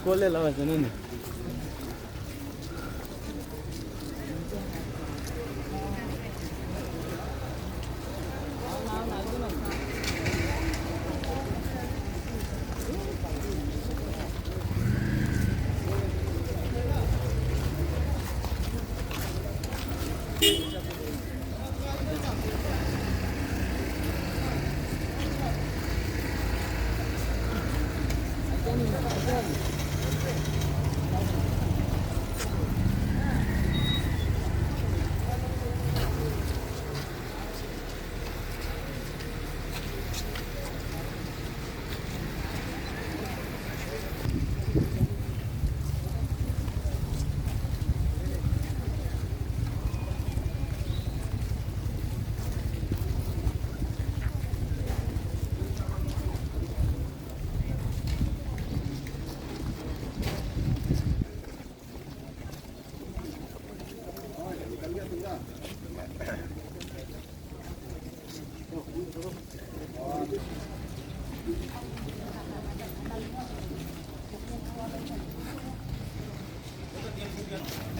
कसले लगाएको नि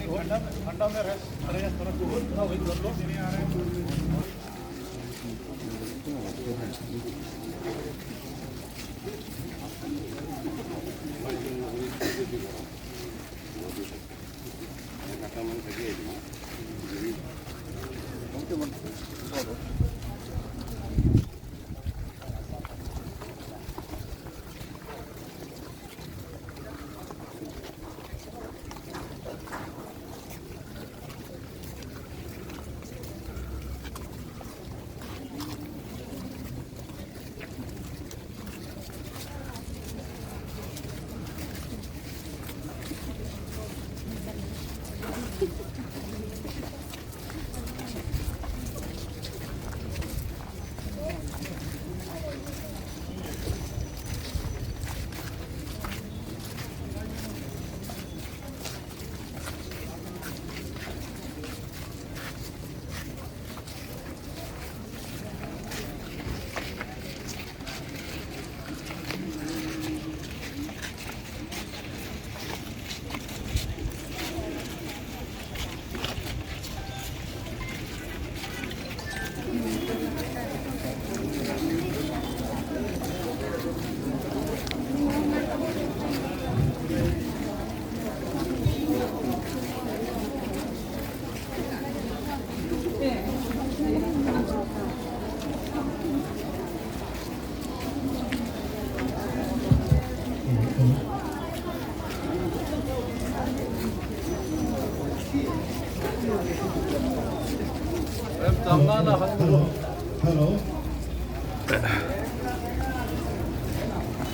ठंडा में रहेगा थोड़ा थोड़ा वही कर लो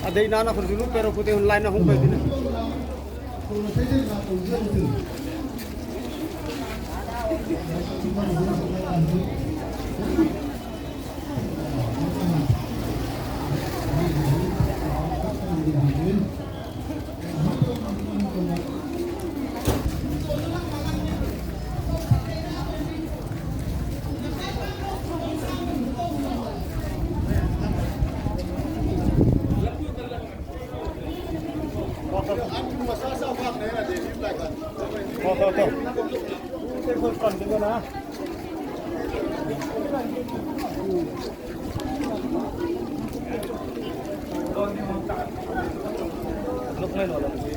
Ada ina anak dulu pero putih online aku kayak gini. lah. Look ngayon wala kasi.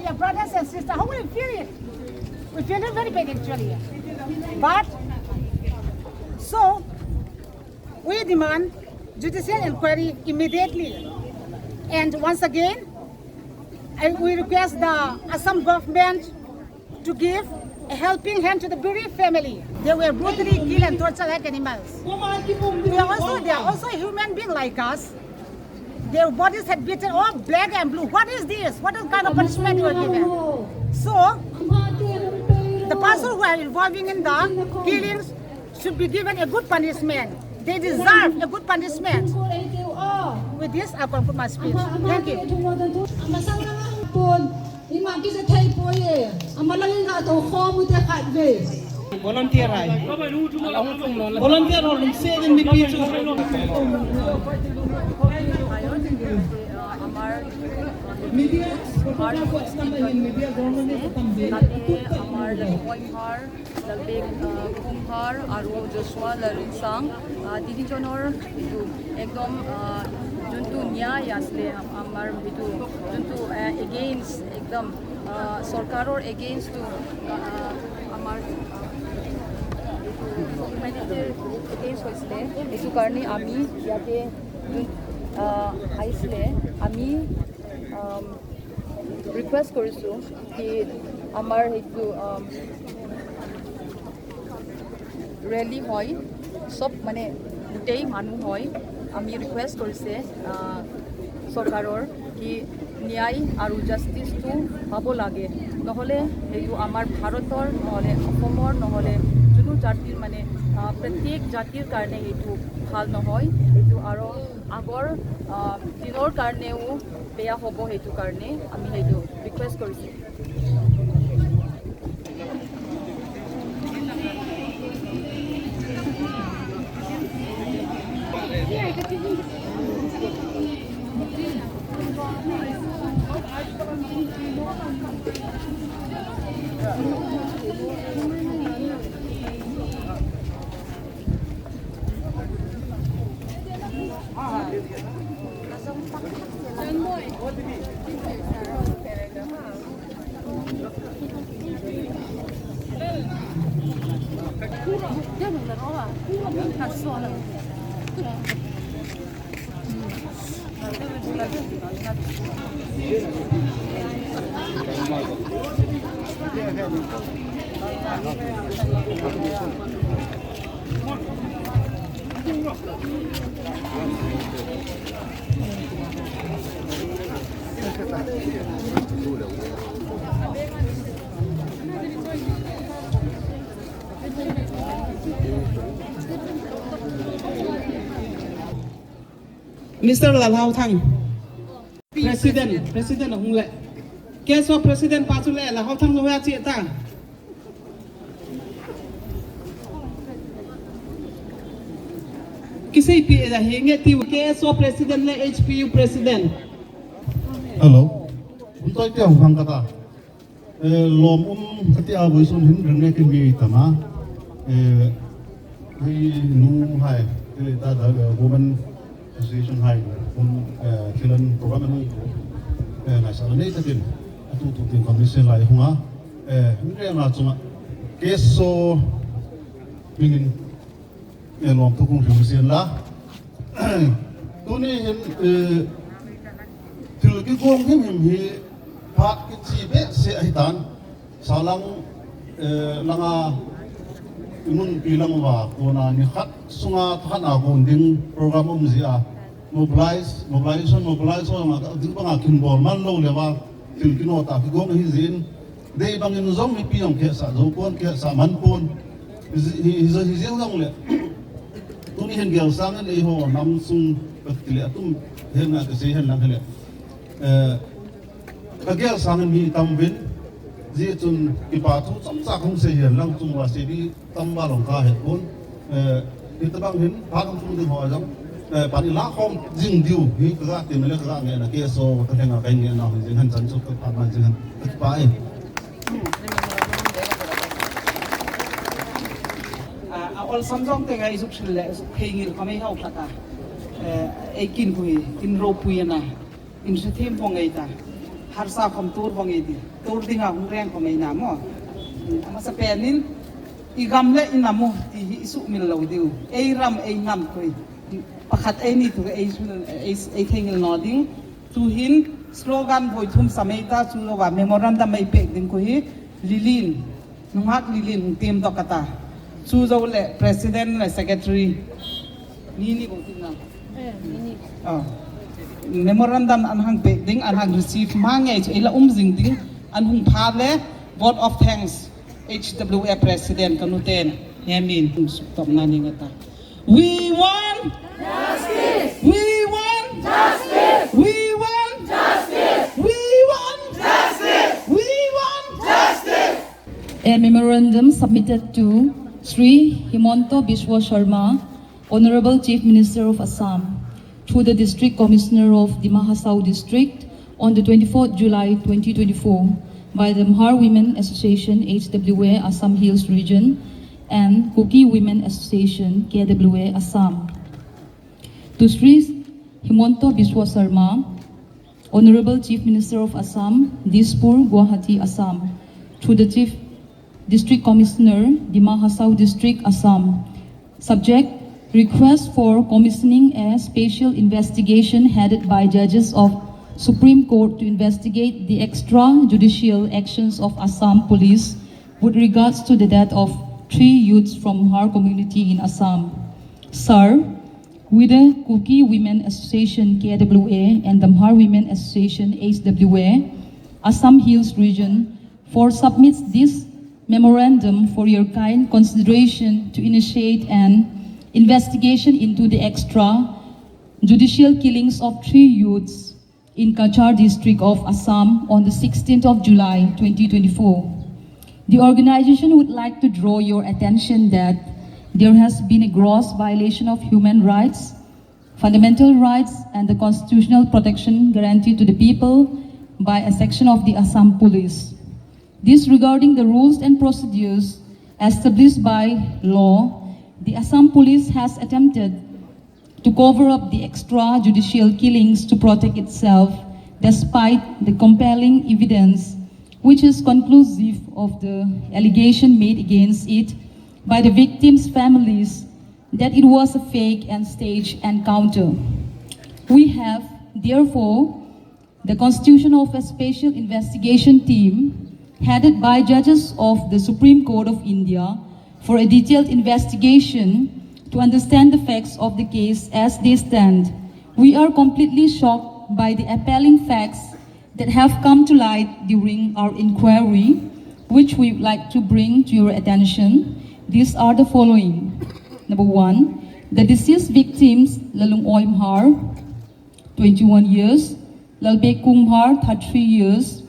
Your brothers and sisters, how will you feel it? We feel it very bad actually. But, so, we demand judicial inquiry immediately. And once again, we request the Assam government to give a helping hand to the bereaved family. They were brutally killed and tortured like animals. They are also human beings like us. Their bodies had beaten all black and blue. What is this? What kind of punishment you are given? So, the person who are involving in the killings should be given a good punishment. They deserve a good punishment. With this, I conclude my speech. Thank you. Volunteer hai. Volunteer or say in the future. Media, media Kumhar আৰু Joshua Larunsang তিনিজনৰ এইটো একদম যোনটো ন্যায় আছিলে আমাৰ এইটো যোনটো এগেইনষ্ট একদম চৰকাৰৰ এগেইনষ্টটো আমাৰ হিউমেনিটিৰ এগেইনষ্ট হৈছিলে এইটো কাৰণে আমি ইয়াতে আহিছিলে আমি ৰিকুৱেষ্ট কৰিছোঁ কি আমাৰ সেইটো ৰেলী হয় সব মানে গোটেই মানুহ হয় আমি ৰিকুৱেষ্ট কৰিছে চৰকাৰৰ কি ন্যায় আৰু জাষ্টিছটো পাব লাগে নহ'লে সেইটো আমাৰ ভাৰতৰ নহ'লে অসমৰ নহ'লে যোনো জাতিৰ মানে প্ৰত্যেক জাতিৰ কাৰণে সেইটো ভাল নহয় সেইটো আৰু আগৰ দিনৰ কাৰণেও বেয়া হ'ব সেইটো কাৰণে আমি সেইটো ৰিকুৱেষ্ট কৰিছোঁ Mr. Lalhao Thang, President of Hungle. Case of President Pasule Lalhao Thang Loya Chita. kisay pi da hinge ti KSO president le HPU president Hello. Untuk itu yang orang kata, lom ketika bersun hendak nak kini tama, nu hai, kita ada women association hai, kilan program ini, nasional ini tapi tu komisi lain hunga, ini yang macam keso, ingin lom tu komisi lah, tu ni từ cái gông hiểm hiểm hi phát cái chi bé sẽ ai tan salang langa imun bilang wa kona ni khat sunga khat na gon ding program zia mobilization ma ding banga kin bol man lo lewa til kino ta ki gong hi zin dei bangin zong mi piong ke sa zo kon ke sa man kon hi zo hi zeng long le tu ni hen gel sang an ei ho nam sung le tum hen na ke se hen lang le kagel sangan mi tambin ji chun ipatu chamcha khong se hian lang chung wa se bi tamba long ka het kun itabang hin phatam chung di ho jang pani la khom jing diu hi ka tin le ka nge na ke so ka thenga kai nge na jing han chan chu ka pa man jing han pai all samjong te ngai suk le khengil kamai hau khata ekin pui tin ro pui na in se them phong ei ta har sa khom tur phong ei di tur dinga hung reng khom ei na mo ama sa penin I gam le inamu ti isu mil lo diu ei ram ei nam koi pakhat ei ni tu ei thengil no ding tu hin slogan voi thum sameita chu lo wa memorandum mai pe ding ko hi lilin nungak lilin tem to kata chu zo le president le secretary ni ko tin na memorandum anhang pe ding anhang receive mangai ila jing ding anhung phale vote of thanks HWA president kanuten yamin top nani ngata we want justice we want justice we want justice we want justice we want justice. A memorandum submitted to Sri Himonto Biswa Sharma, Honorable Chief Minister of Assam, to the District Commissioner of Dima Hasao District on the 24th July 2024 by the Mhar Women Association HWA Assam Hills Region and Kuki Women Association KWA Assam. To Sri Himonto Biswa Sharma, Honorable Chief Minister of Assam, Dispur, Guwahati, Assam, to the Chief District Commissioner, Dima Hasao District, Assam. Subject: request for commissioning a special investigation headed by judges of Supreme Court to investigate the extrajudicial actions of Assam Police with regards to the death of 3 youths from Har community in Assam. Sir, with the Kuki Women Association KWA and the Mhar Women Association HWA, Assam Hills Region, for submits this memorandum for your kind consideration to initiate an investigation into the extrajudicial killings of 3 youths in Kachar district of Assam on the 16th of July 2024. The organization would like to draw your attention that there has been a gross violation of human rights, fundamental rights, and the constitutional protection guaranteed to the people by a section of the Assam Police. Disregarding the rules and procedures established by law, the Assam Police has attempted to cover up the extrajudicial killings to protect itself, despite the compelling evidence which is conclusive of the allegation made against it by the victims' families that it was a fake and staged encounter. We have, therefore, the constitution of a special investigation team headed by judges of the Supreme Court of India for a detailed investigation to understand the facts of the case as they stand. We are completely shocked by the appalling facts that have come to light during our inquiry, which we would like to bring to your attention. These are the following. Number 1, the deceased victims, Lalung Oy Mhar, 21 years, Lalbekung Mhar, 33 years,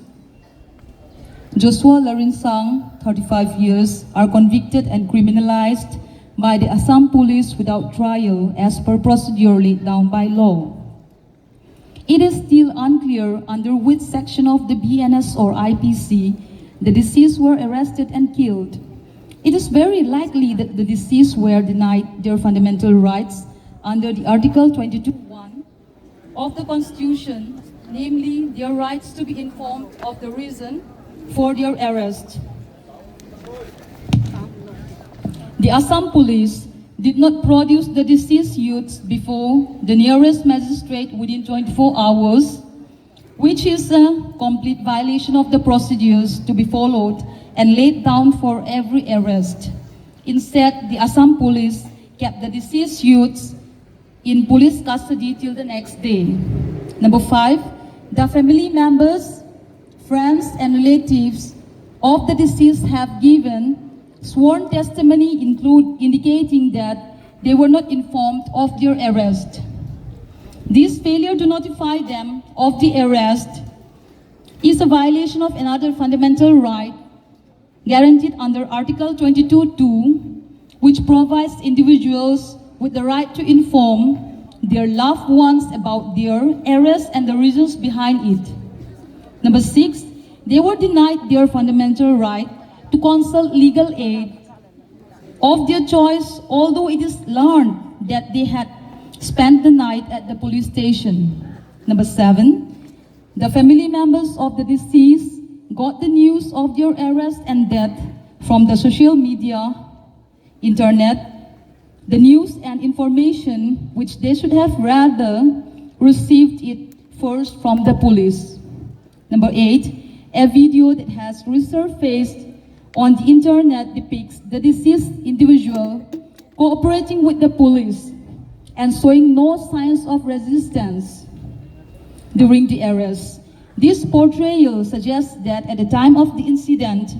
Joshua Larinsang, 35 years, are convicted and criminalized by the Assam Police without trial as per procedure laid down by law. It is still unclear under which section of the BNS or IPC the deceased were arrested and killed. It is very likely that the deceased were denied their fundamental rights under the Article 22(1) of the Constitution, namely their rights to be informed of the reason for their arrest. The Assam Police did not produce the deceased youths before the nearest magistrate within 24 hours, which is a complete violation of the procedures to be followed and laid down for every arrest. Instead, the Assam Police kept the deceased youths in police custody till the next day. Number 5, the family members, friends, and relatives of the deceased have given sworn testimony indicating that they were not informed of their arrest. This failure to notify them of the arrest is a violation of another fundamental right guaranteed under Article 22(2), which provides individuals with the right to inform their loved ones about their arrest and the reasons behind it. Number 6, they were denied their fundamental right to consult legal aid of their choice, although it is learned that they had spent the night at the police station. Number 7, the family members of the deceased got the news of their arrest and death from the social media, internet, the news and information which they should have rather received it first from the police. Number 8, a video that has resurfaced on the internet depicts the deceased individual cooperating with the police and showing no signs of resistance during the arrest. This portrayal suggests that at the time of the incident,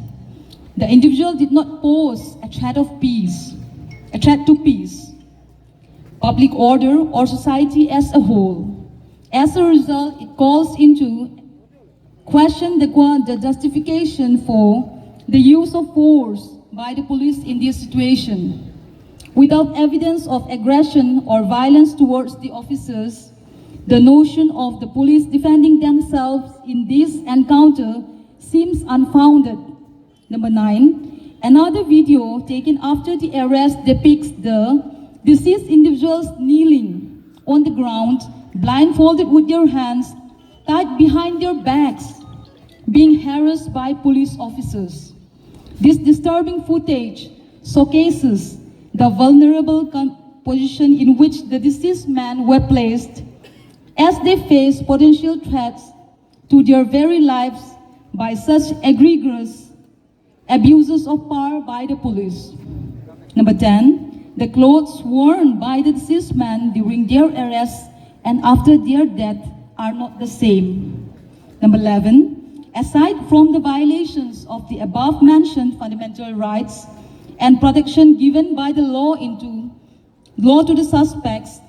the individual did not pose a threat to peace, public order, or society as a whole. As a result, it calls into question the justification for the use of force by the police in this situation. Without evidence of aggression or violence towards the officers, the notion of the police defending themselves in this encounter seems unfounded. Number 9, another video taken after the arrest depicts the deceased individuals kneeling on the ground, blindfolded with their hands tied behind their backs, being harassed by police officers. This disturbing footage showcases the vulnerable position in which the deceased men were placed as they face potential threats to their very lives by such egregious abuses of power by the police. Number 10, the clothes worn by the deceased men during their arrest and after their death are not the same. Number 11, aside from the violations of the above-mentioned fundamental rights and protection given by the law to the suspects,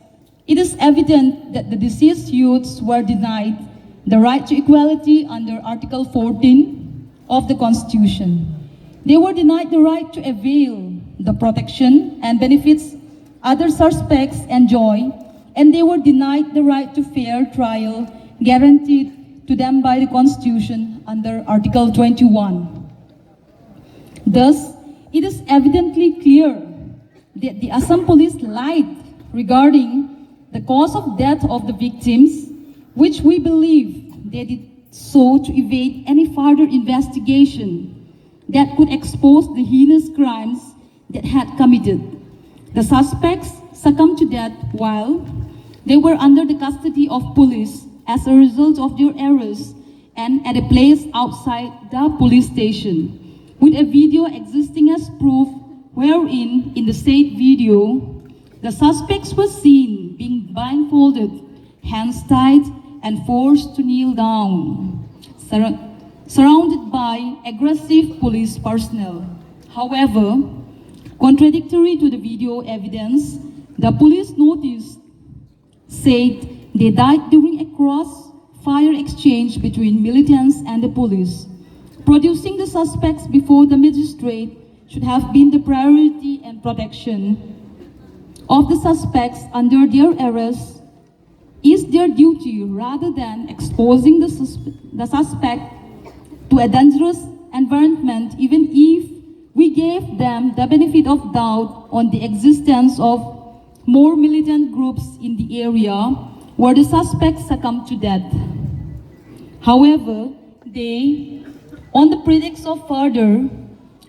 it is evident that the deceased youths were denied the right to equality under Article 14 of the Constitution. They were denied the right to avail the protection and benefits other suspects enjoy, and they were denied the right to fair trial guaranteed to them by the Constitution under Article 21. Thus, it is evidently clear that the Assam Police lied regarding the cause of death of the victims, which we believe they did so to evade any further investigation that could expose the heinous crimes that had committed. The suspects succumbed to death while they were under the custody of police as a result of their arrest and at a place outside the police station, with a video existing as proof wherein, in the said video, the suspects were seen being blindfolded, hands tied, and forced to kneel down, surrounded by aggressive police personnel. However, contradictory to the video evidence, the police notice said they died during a cross-fire exchange between militants and the police. Producing the suspects before the magistrate should have been the priority and protection of the suspects under their arrest is their duty rather than exposing the suspect to a dangerous environment, even if we gave them the benefit of doubt on the existence of more militant groups in the area where the suspects succumbed to death. However, they, on the pretext of further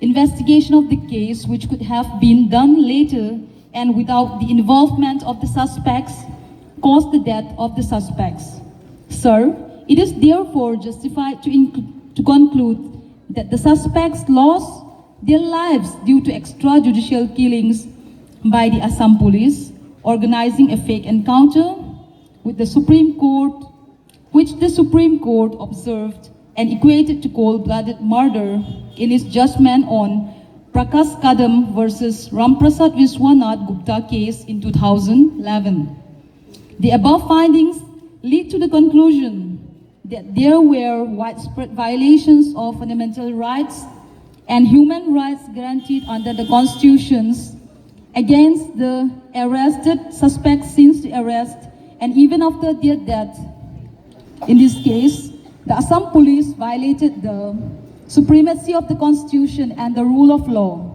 investigation of the case, which could have been done later and without the involvement of the suspects, caused the death of the suspects. Sir, it is therefore justified to conclude that the suspects lost their lives due to extrajudicial killings by the Assam police, organizing a fake encounter with the Supreme Court, which the Supreme Court observed and equated to cold-blooded murder in its judgment on Prakash Kadam versus Ramprasad Viswanath Gupta case in 2011. The above findings lead to the conclusion that there were widespread violations of fundamental rights and human rights guaranteed under the constitutions against the arrested suspects since the arrest and even after their death. In this case, the Assam police violated the supremacy of the constitution and the rule of law.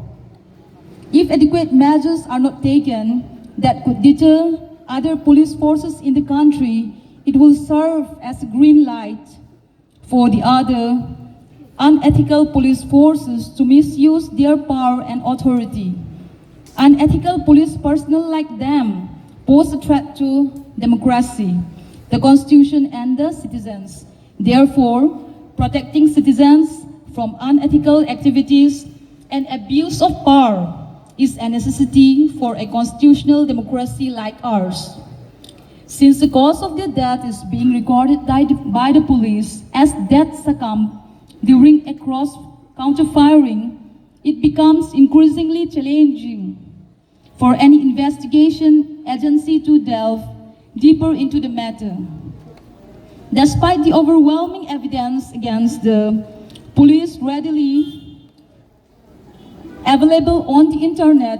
If adequate measures are not taken that could deter other police forces in the country, it will serve as a green light for the other unethical police forces to misuse their power and authority. Unethical police personnel like them pose a threat to democracy, the constitution, and the citizens. Therefore, protecting citizens from unethical activities and abuse of power is a necessity for a constitutional democracy like ours. Since the cause of their death is being recorded by the police as death succumb during a cross-counter-firing, it becomes increasingly challenging for any investigation agency to delve deeper into the matter. Despite the overwhelming evidence against the police readily available on the internet,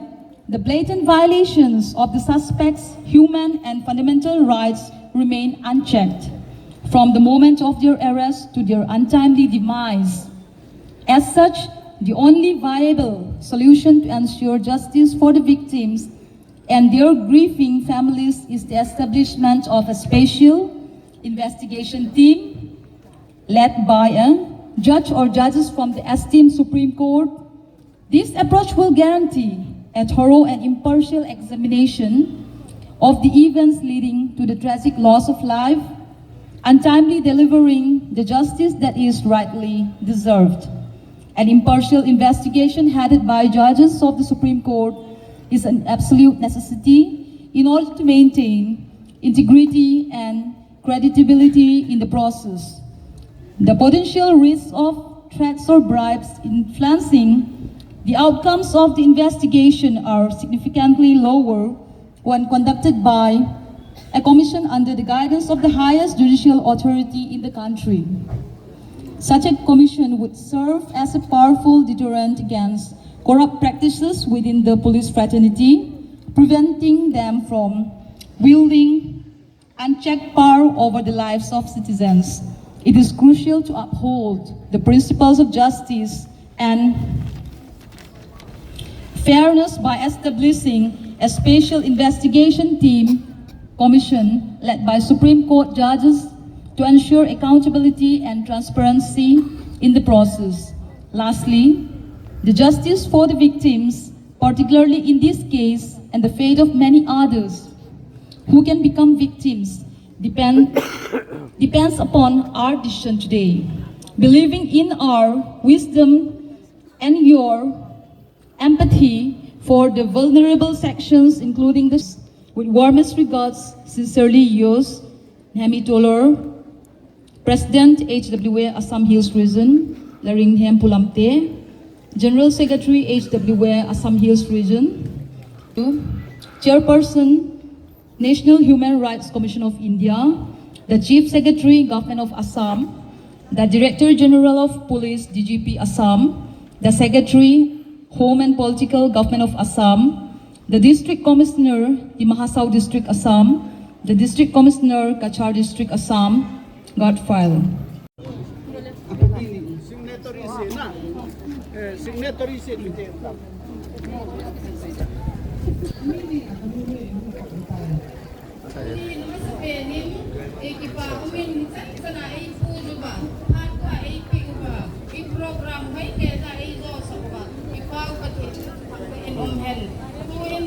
the blatant violations of the suspects' human and fundamental rights remain unchecked from the moment of their arrest to their untimely demise. As such, the only viable solution to ensure justice for the victims and their grieving families is the establishment of a special investigation team led by a judge or judges from the esteemed Supreme Court. This approach will guarantee a thorough and impartial examination of the events leading to the tragic loss of life, untimely delivering the justice that is rightly deserved. An impartial investigation headed by judges of the Supreme Court is an absolute necessity in order to maintain integrity and credibility in the process. The potential risks of threats or bribes influencing the outcomes of the investigation are significantly lower when conducted by a commission under the guidance of the highest judicial authority in the country. Such a commission would serve as a powerful deterrent against corrupt practices within the police fraternity, preventing them from wielding unchecked power over the lives of citizens. It is crucial to uphold the principles of justice and fairness by establishing a special investigation team commission led by Supreme Court judges to ensure accountability and transparency in the process. Lastly, the justice for the victims, particularly in this case and the fate of many others who can become victims, depends upon our decision today. Believing in our wisdom and your empathy for the vulnerable sections, including this, with warmest regards, sincerely yours, Nami Tolor, President HWA Assam Hills Region, Laringhem Pulamte, General Secretary HWA Assam Hills Region, Chairperson, National Human Rights Commission of India, the Chief Secretary, Government of Assam, the Director General of Police, DGP Assam, the Secretary, Home and Political Government of Assam, the District Commissioner, the Mahasau District, Assam, the District Commissioner, Kachar District, Assam, got filed.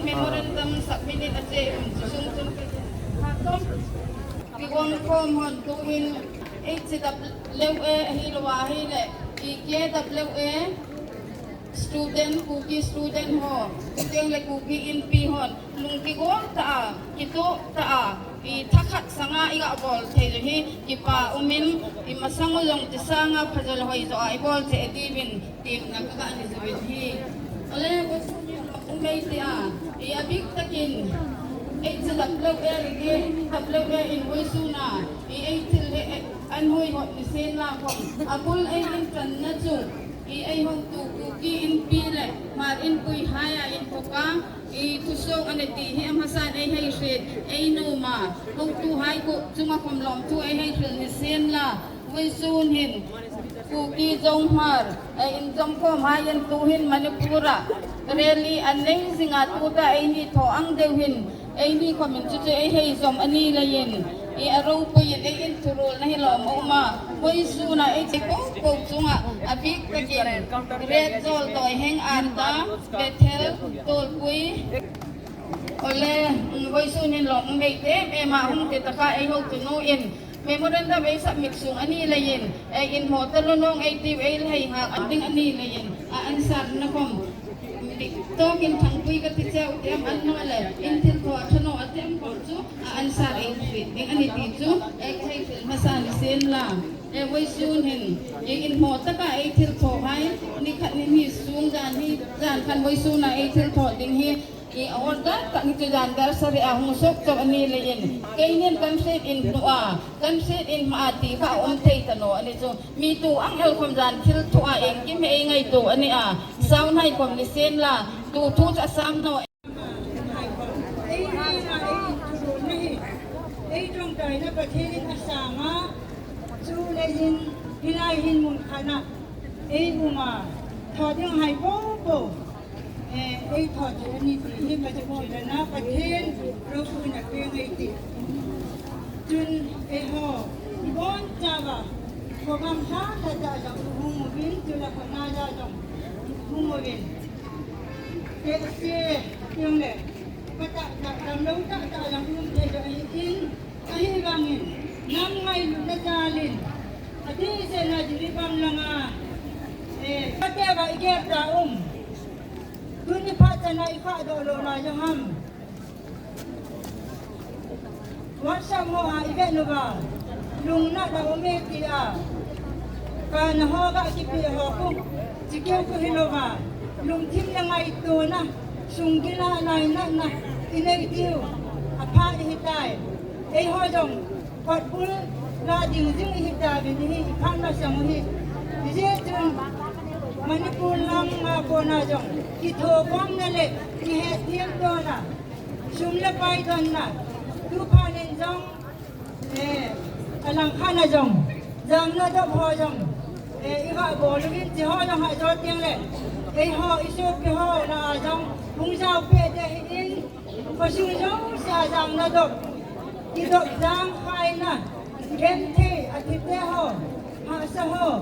Memorandum submitted at the Kiwon kom hon tuin HWA hilwa hile IKWA student kuki student ho teng le kuki in pi hon lung kiwon ta kito ta I takhat sanga iga bol thele hi kipa umin I masangulong tisanga phajol hoi zo ai bol the edibin tim nagka ni zubin hi ole ko umay tia I abik takin HWA HWA in Hoysuna I til an hoi hot ni sen la kom abul ai in tran na chu ai hong tu kuki in pile mar in pui haya in poka I tusong ane ti hi am hasan ai hai shit ai no ma hong tu hai ko chunga kom lom tu ai hai shil ni sen la Hoysun hin kuki zong har ai in zong ko hayan tu hin Manipura really amazing at uta ai ni tho ang deu hin ai ni komin chu ai hei zom ani la yin I aro po yin ai in turul na hilom uma Hoysuna ai ti ko chunga abik takin red zol toy heng arda betel tol pui ole Hoysun hin long mei te me ma hung te taka ai ho tu no in memorandum ai submit sung ani la yin ai in ho talunong ai ti ai lai ha anding ani la yin ansar na kom Tokin thang pui ka ti cheu tem an no le in til tho thano atem ko chu ansar ai fit eng ani ti chu ai khai fil masan sen la e wai sun hin in mo ta ka ai til tho hai ni khat ni mi sung dan hi dan kan wai sun na ai til tho ding hi I order ka ni tu dan dar sari a hung sok to ani le yin kainin kan set in nuwa kan set in maati fa thei tano ani chu mi tu ang el khom dan til tho a eng ki me ngai tu ani a sound hai kom ni sen la tu thu cha sam no ai trong đời nó có thể là sáng á chú lấy hin ai hin mun khana ai mà thọ tiếng hay bố ai thọ cho anh đi hi mà cho mọi người nó có thể rồi cũng là cái ngày thì chun ai họ bon cha ba có làm sao là cha trong hùng một bên chú là con na cha trong hùng một bên cái tiếng này có làm lâu ta làm luôn để cho anh in ai bangin nam ngay luôn na jalin adi se na jiri bang langa pate ba ike ta duni pata na ikha do lo na jangam wasa mo ha ibe no ba lung na da o me ti a ka na ho ga ki pe ho ku tikeu ku hilo ba lung thim na ngai to na sung gila nai na inai tiu apa hitai ai ho jong kot pul la ding hita bin hi phan ma sang hi je chun Manipur lam ma ko na jong ki tho bom na le ki he thiam do na sum le pai don na tu phan en jong alang khana jong jam na do ho jong i ha bo lu bin ji ho jong ha jo tiang le ai ho isu ki ho na jong hung sao pe de in ko su jong sa jang na do ki do jang khai na ken the athi te ho ha sa ho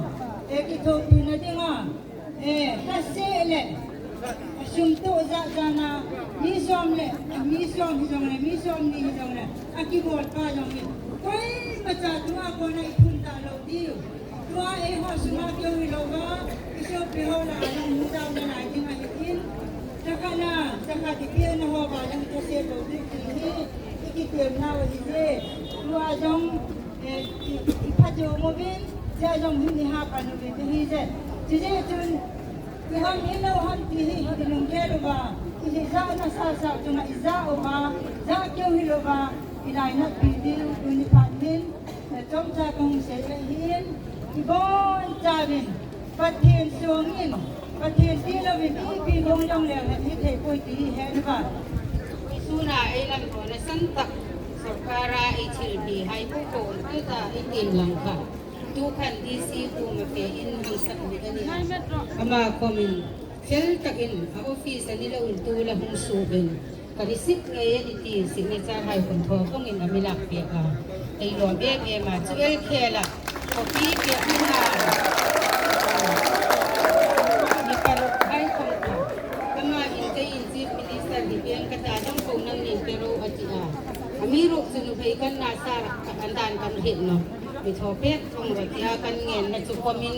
ki tho in na dinga ta se le sum to za na mi som hi jong le mi som ni hi jong le aki bol pa jong ni koi ma cha tu a ko na thun ta lo di tu a e ho suma kyo hi lo ga iso pe ho na na mu da na ni ma hin Saka ti kia na ho ba yang ta se lo di ni iki te na wa di je lu a jong i pa jo mo bin ja jong hin ni ha pa no bi hi je je chun ki ham hin lo ham ti hi di lung ke lo ba i je za na sa tu na i za o ba za kyo hi lo ba i lai na pi di lu ni pa hin trong cha kong se le hin i bon cha bin pa thiên xuống in ประเทศที่เราเป็นที่พี่น้องยังแล้วที่เทปุยตีแห่นะคะ Suna ay lang ko na santak sarkara ay chilbi hay po ko kita itin lang ka. Tukan DC po mapiin ang sakbigan niya. Ama komin, sel takin a office nila ultula hong subin. Karisip ngayon iti signature hay punto kong inamilak piya ka. Ay lobek ema chuel kela. Kopi piya na. Ay kong ka. Ama intay insip minister di biyang katadang kong nang pero at siya. Amiro sinubaikan nasa kakantaan kanhit no. Mitopet kung ratia kan ngin na supamin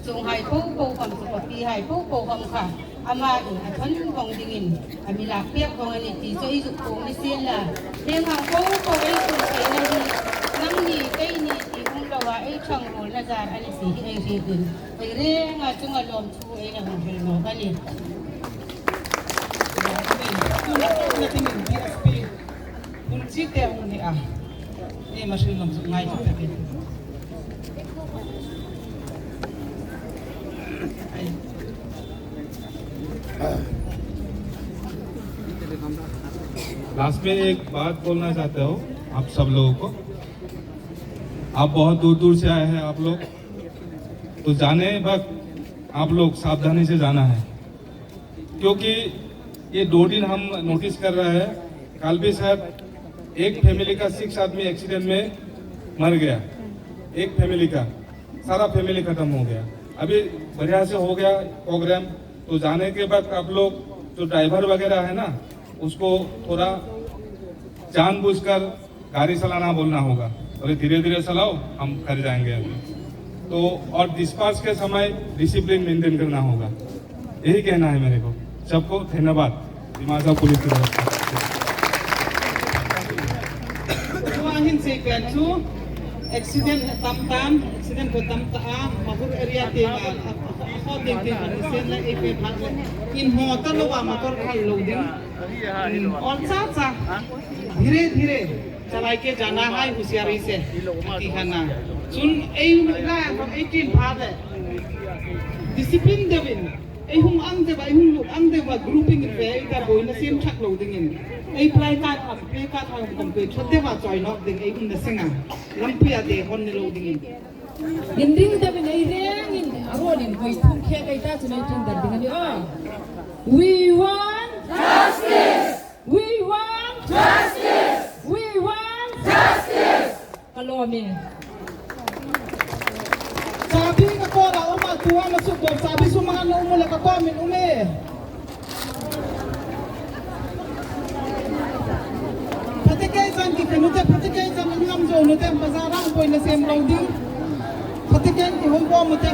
sung hai po po kam supapi hai po po kam ka. Ama at hanun kong dingin. Amilak piyak kong aniti so isuk kong ni sila. Denga po po ay kung kaya ni nang ni kay ni kung lawa ay chang rol na jar anisi ay ridin. Ay re nga chung alom chu ay na hong hilmo kani. natingin DSP kung site ang niya masinong ngay sa last में एक बात बोलना चाहते हो आप सब लोगों को। आप बहुत दूर दूर से आए हैं आप लोग, तो जाने वक्त आप लोग सावधानी से जाना है, क्योंकि ये 2 दिन हम नोटिस कर रहे हैं। कल भी शायद एक फैमिली का 6 आदमी एक्सीडेंट में मर गया, एक फैमिली का सारा फैमिली खत्म हो गया। अभी बढ़िया से हो गया प्रोग्राम, तो जाने के बाद आप लोग जो ड्राइवर वगैरह है ना, उसको थोड़ा जानबूझकर गाड़ी चलाना बोलना होगा, और धीरे धीरे चलाओ, हम कर जाएंगे अभी तो। और डिस्पाच के समय डिसिप्लिन मेंटेन करना होगा, यही कहना है मेरे को। सबको धन्यवाद दिमाग पुलिस की तरफ से। accident tam accident ko tam ta mahur area te ma ako ding te man sen la epe phat in ho ta lo wa motor khal loading और साथ साथ धीरे धीरे चलाई के जाना है होशियारी से दिखाना सुन ए ना 18 भाग है डिसिप्लिन देविन ए हम अंग दे बाई हम लोग अंग दे बा ग्रुपिंग पे इधर बोई ना सेम छक लोडिंग इन ए प्लाई का था कंप्लीट छते बा जॉइन ऑफ दिंग ए हम सिंगा लंपिया दे होन loading in Dinding tapi na irengin aronin koi thung khe kai ta chunai thung dar dingali we want justice, we want justice, we want justice. Kalau me sabi ka ko ra uma tuwa masuk sabi sumanga no umula ka ko min ume Patikai sang ki kenute patikai sang ngam jo nute bazarang koi na sem loading Patikai ki hom ko mute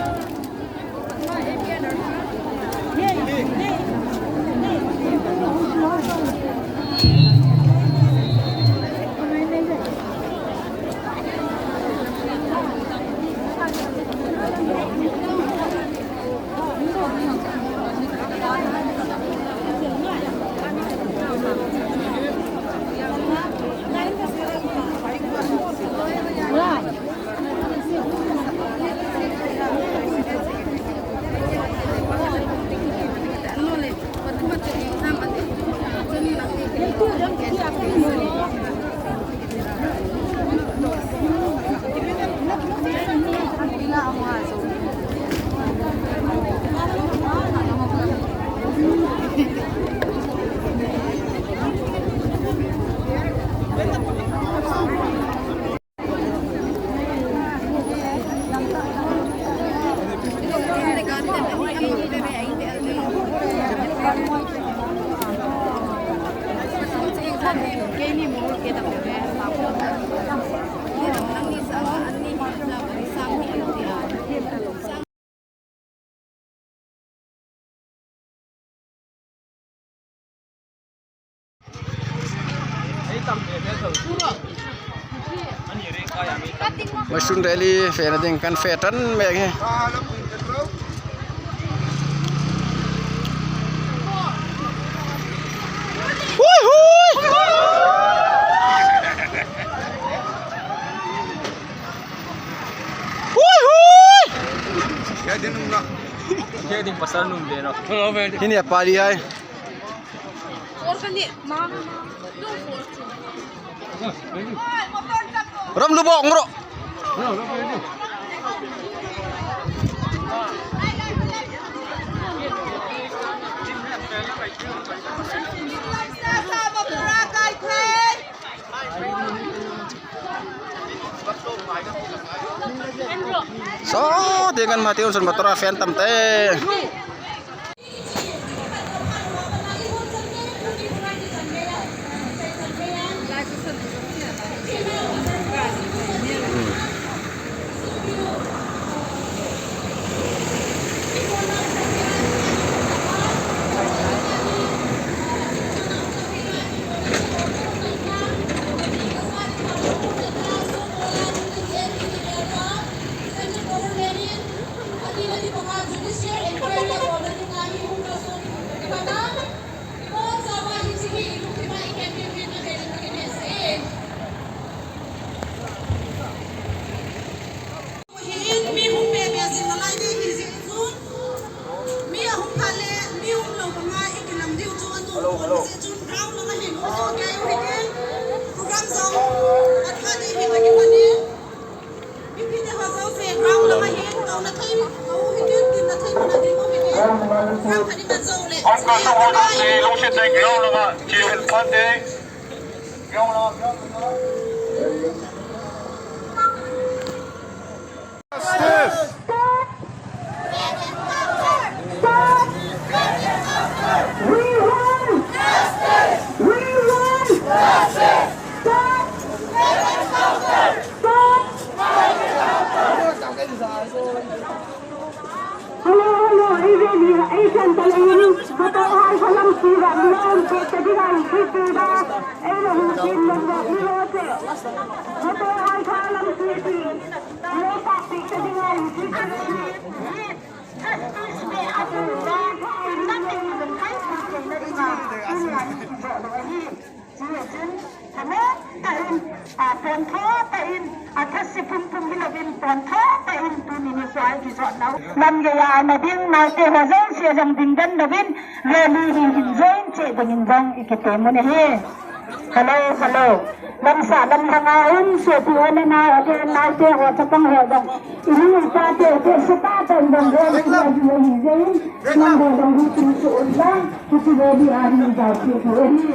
Mushroom rally fair ding kan fetan meg ding pasar num de no. Ini apa dia? Ram lubong bro. So, dengan mati unsur motor Phantom teh. Nam gaya na ding na te hazang siya jang dingdan na bin rally hin join che dingin jang ikite mo ne he. Hello. Nam sa lam hangaun so tuwa na ade na te ho chapang ho jang. Ini sa te sa ta tan dang go ni sa ju hi jain. Nam go dang hu tu so lang tu tu go di ari da che ko ni.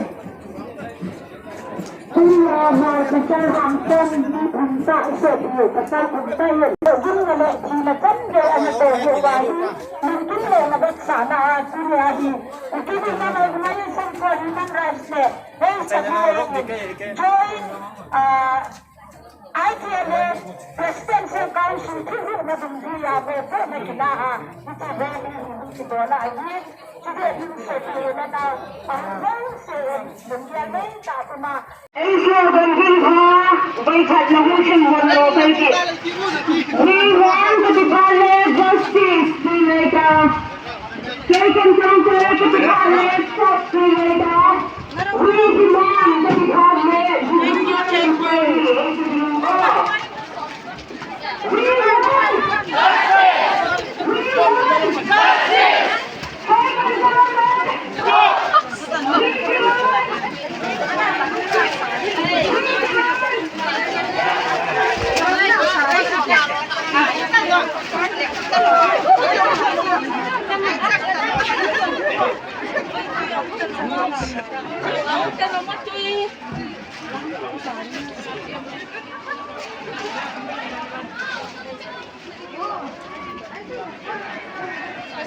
Hãy subscribe cho kênh Ghiền Mì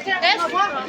Gõ để không bỏ lỡ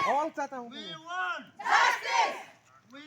All kata hukum. We want justice. We